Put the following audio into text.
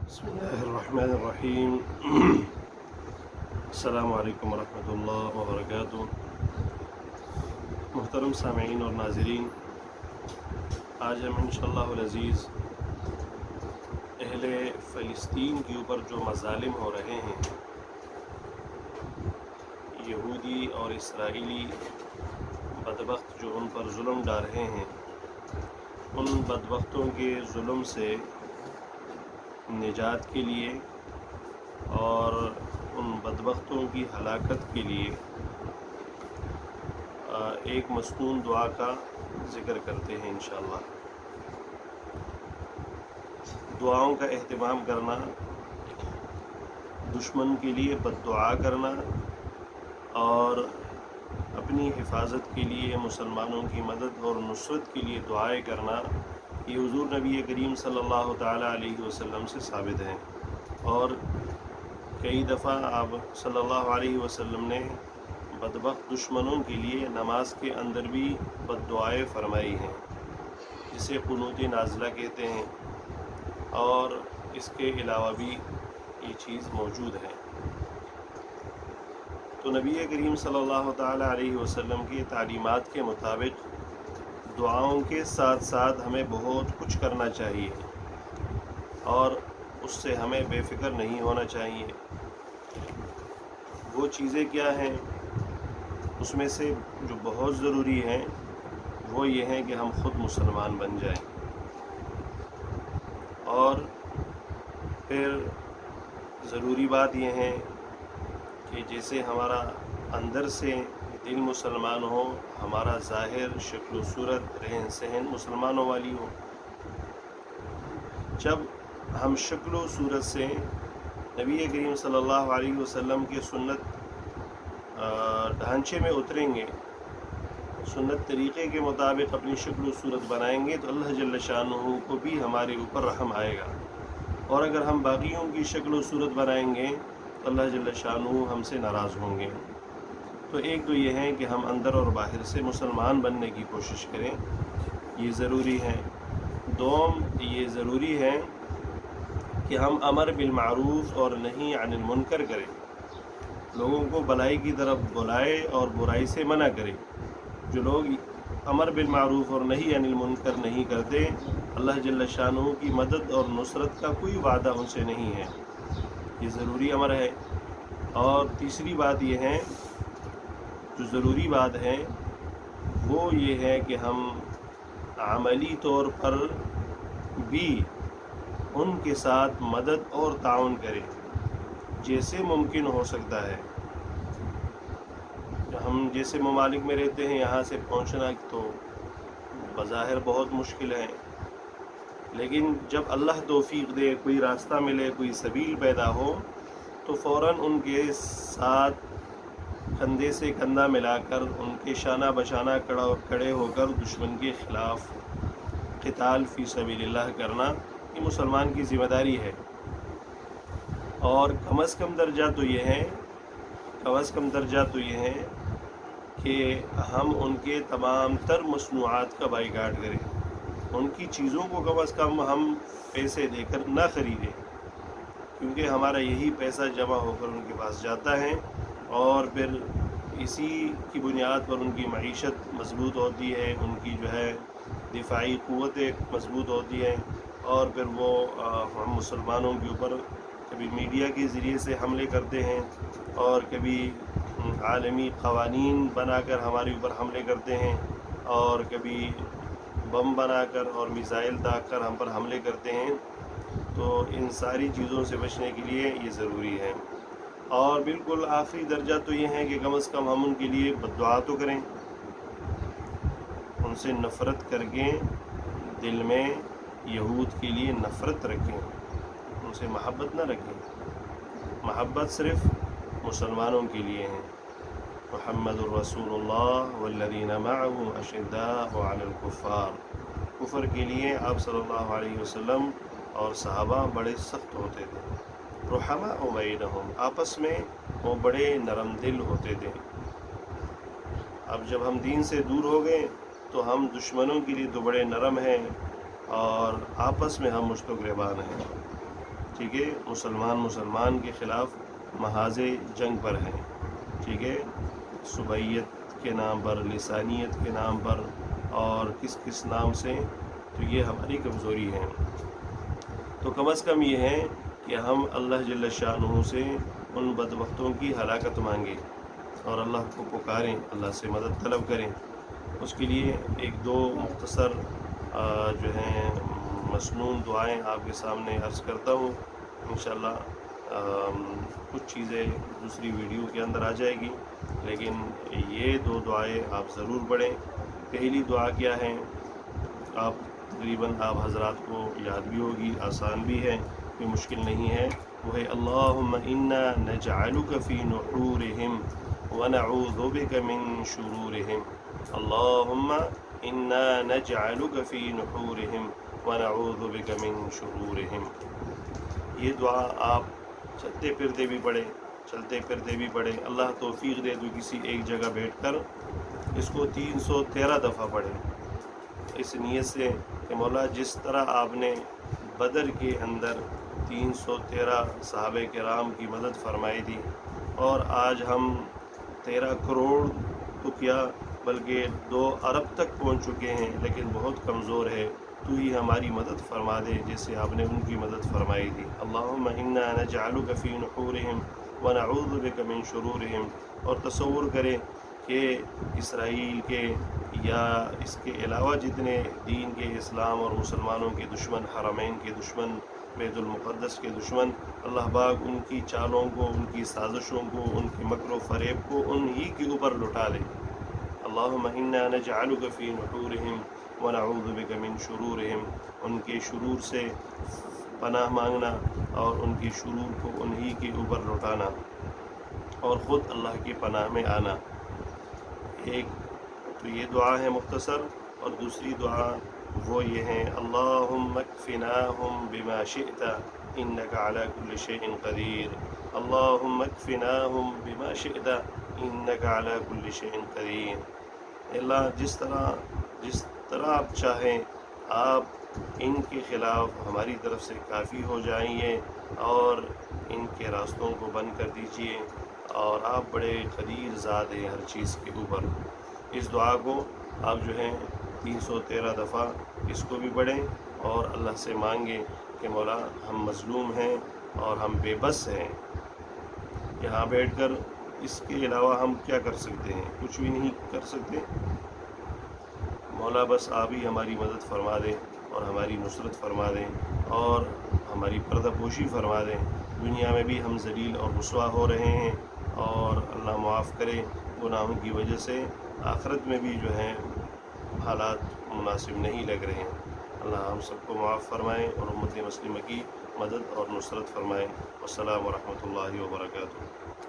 بسم اللہ الرحمن الرحیم السلام علیکم ورحمۃ اللہ وبرکاتہ۔ محترم سامعین اور ناظرین، آج ہم انشاءاللہ العزیز اہل فلسطین کے اوپر جو مظالم ہو رہے ہیں، یہودی اور اسرائیلی بدبخت جو ان پر ظلم ڈال رہے ہیں، ان بدبختوں کے ظلم سے نجات کے لیے اور ان بدبختوں کی ہلاکت کے لیے ایک مسنون دعا کا ذکر کرتے ہیں انشاءاللہ۔ دعاؤں کا اہتمام کرنا، دشمن کے لیے بد دعا کرنا اور اپنی حفاظت کے لیے مسلمانوں کی مدد اور نصرت کے لیے دعائیں کرنا، یہ حضور نبی کریم صلی اللہ تعالیٰ علیہ وسلم سے ثابت ہیں، اور کئی دفعہ آپ صلی اللہ علیہ وسلم نے بدبخت دشمنوں کے لیے نماز کے اندر بھی بد دعائیں فرمائی ہیں، جسے قنوت نازلہ کہتے ہیں، اور اس کے علاوہ بھی یہ چیز موجود ہے۔ تو نبی کریم صلی اللہ تعالیٰ علیہ وسلم کی تعلیمات کے مطابق دعاؤں کے ساتھ ساتھ ہمیں بہت کچھ کرنا چاہیے، اور اس سے ہمیں بے فکر نہیں ہونا چاہیے۔ وہ چیزیں کیا ہیں؟ اس میں سے جو بہت ضروری ہیں وہ یہ ہیں کہ ہم خود مسلمان بن جائیں، اور پھر ضروری بات یہ ہے کہ جیسے ہمارا اندر سے دل مسلمان ہو، ہمارا ظاہر شکل و صورت رہن سہن مسلمانوں والی ہو۔ جب ہم شکل و صورت سے نبی کریم صلی اللہ علیہ وسلم کے سنت ڈھانچے میں اتریں گے، سنت طریقے کے مطابق اپنی شکل و صورت بنائیں گے، تو اللہ جل شانہ کو بھی ہمارے اوپر رحم آئے گا، اور اگر ہم باقیوں کی شکل و صورت بنائیں گے تو اللہ جل شانہ ہم سے ناراض ہوں گے۔ تو ایک تو یہ ہے کہ ہم اندر اور باہر سے مسلمان بننے کی کوشش کریں، یہ ضروری ہے۔ دوم، یہ ضروری ہے کہ ہم امر بالمعروف اور نہی عن المنکر کریں، لوگوں کو بھلائی کی طرف بلائے اور برائی سے منع کرے۔ جو لوگ امر بالمعروف اور نہی عن المنکر نہیں کرتے، اللہ جل شانہ کی مدد اور نصرت کا کوئی وعدہ ان سے نہیں ہے، یہ ضروری امر ہے۔ اور تیسری بات یہ ہے، جو ضروری بات ہے وہ یہ ہے کہ ہم عملی طور پر بھی ان کے ساتھ مدد اور تعاون کریں جیسے ممکن ہو سکتا ہے۔ ہم جیسے ممالک میں رہتے ہیں، یہاں سے پہنچنا تو بظاہر بہت مشکل ہے، لیکن جب اللہ توفیق دے، کوئی راستہ ملے، کوئی سبیل پیدا ہو، تو فوراً ان کے ساتھ کندھے سے کندھا ملا کر ان کے شانہ بشانہ کھڑے ہو کر دشمن کے خلاف قتال فی سبیل اللہ کرنا، یہ مسلمان کی ذمہ داری ہے۔ اور کم از کم درجہ تو یہ ہے کہ ہم ان کے تمام تر مصنوعات کا بائیکاٹ کریں، ان کی چیزوں کو کم از کم ہم پیسے دے کر نہ خریدیں، کیونکہ ہمارا یہی پیسہ جمع ہو کر ان کے پاس جاتا ہے، اور پھر اسی کی بنیاد پر ان کی معیشت مضبوط ہوتی ہے، ان کی جو ہے دفاعی قوتیں مضبوط ہوتی ہیں، اور پھر وہ ہم مسلمانوں کے اوپر کبھی میڈیا کے ذریعے سے حملے کرتے ہیں، اور کبھی عالمی قوانین بنا کر ہمارے اوپر حملے کرتے ہیں، اور کبھی بم بنا کر اور میزائل داغ کر ہم پر حملے کرتے ہیں۔ تو ان ساری چیزوں سے بچنے کے لیے یہ ضروری ہے۔ اور بالکل آخری درجہ تو یہ ہے کہ کم از کم ہم ان کے لیے بد دعا تو کریں، ان سے نفرت کر کے دل میں یہود کے لیے نفرت رکھیں، ان سے محبت نہ رکھیں۔ محبت صرف مسلمانوں کے لیے ہے۔ محمد الرسول اللہ والذین معه اشداء علی الکفار، کفر کے لیے آپ صلی اللہ علیہ وسلم اور صحابہ بڑے سخت ہوتے تھے۔ رحماء بینہم، آپس میں وہ بڑے نرم دل ہوتے تھے۔ اب جب ہم دین سے دور ہو گئے تو ہم دشمنوں کے لیے تو بڑے نرم ہیں، اور آپس میں ہم مشتاق رہبان ہیں۔ ٹھیک ہے، مسلمان کے خلاف محاذ جنگ پر ہیں، ٹھیک ہے، صبیت کے نام پر، لسانیت کے نام پر، اور کس نام سے، تو یہ ہماری کمزوری ہے۔ تو کم از کم یہ ہے کہ ہم اللہ جل شانہ سے ان بدبختوں کی ہلاکت مانگیں اور اللہ کو پکاریں، اللہ سے مدد طلب کریں۔ اس کے لیے ایک دو مختصر جو ہیں مسنون دعائیں آپ کے سامنے عرض کرتا ہوں، انشاءاللہ کچھ چیزیں دوسری ویڈیو کے اندر آ جائے گی، لیکن یہ دو دعائیں آپ ضرور پڑھیں۔ پہلی دعا کیا ہے، آپ تقریباً آپ حضرات کو یاد بھی ہوگی، آسان بھی ہے، کوئی مشکل نہیں ہے، وہ ہے اللہم انا نجعلک فی نحورہم ونعوذ بک من شرورہم، اللہم انا نجعلک فی نحورہم ونعوذ بک من شرورہم۔ یہ دعا آپ چلتے پھرتے بھی پڑھیں، اللہ توفیق دے تو کسی ایک جگہ بیٹھ کر اس کو 313 دفعہ پڑھیں، اس نیت سے کہ مولا جس طرح آپ نے بدر کے اندر 313 صحابہ کرام کی مدد فرمائی تھی، اور آج ہم 13 کروڑ تو کیا بلکہ 2 ارب تک پہنچ چکے ہیں، لیکن بہت کمزور ہے، تو ہی ہماری مدد فرما دے جیسے آپ نے ان کی مدد فرمائی تھی۔ اللہم انا نجعلک فی نحورہم ونعوذ بک من شرورہم۔ اور تصور کریں کہ اسرائیل کے یا اس کے علاوہ جتنے دین کے، اسلام اور مسلمانوں کے دشمن، حرمین کے دشمن، بیت المقدس کے دشمن، اللہ پاک ان کی چالوں کو، ان کی سازشوں کو، ان کے مکر و فریب کو انہی کے اوپر لٹا دے۔ اللہم انا نجعلک فی نحورہم ونعوذ بک من شرورہم، ان کے شرور سے پناہ مانگنا اور ان کے شرور کو انہی کے اوپر لٹانا اور خود اللہ کی پناہ میں آنا۔ ایک تو یہ دعا ہے مختصر، اور دوسری دعا وہ یہ ہے اللہم اکفناہم بما شئت انک علی کل شیء قدیر، اللہم اکفناہم بما شئت انک علی کل شیء قدیر۔ اللہ جس طرح آپ چاہیں آپ ان کے خلاف ہماری طرف سے کافی ہو جائیے اور ان کے راستوں کو بند کر دیجئے، اور آپ بڑے قدیر ذات ہیں ہر چیز کے اوپر۔ اس دعا کو آپ جو ہیں 313 دفعہ اس کو بھی پڑھیں اور اللہ سے مانگیں کہ مولا ہم مظلوم ہیں اور ہم بے بس ہیں، یہاں بیٹھ کر اس کے علاوہ ہم کیا کر سکتے ہیں؟ کچھ بھی نہیں کر سکتے۔ مولا بس آپ ہی ہماری مدد فرما دیں اور ہماری نصرت فرما دیں اور ہماری پردہ پوشی فرما دیں۔ دنیا میں بھی ہم ذلیل اور رسوا ہو رہے ہیں، اور اللہ معاف کرے گناہوں کی وجہ سے آخرت میں بھی جو ہیں حالات مناسب نہیں لگ رہے ہیں۔ اللہ ہم سب کو معاف فرمائے اور امت مسلمہ کی مدد اور نصرت فرمائے۔ والسلام ورحمۃ اللہ وبرکاتہ۔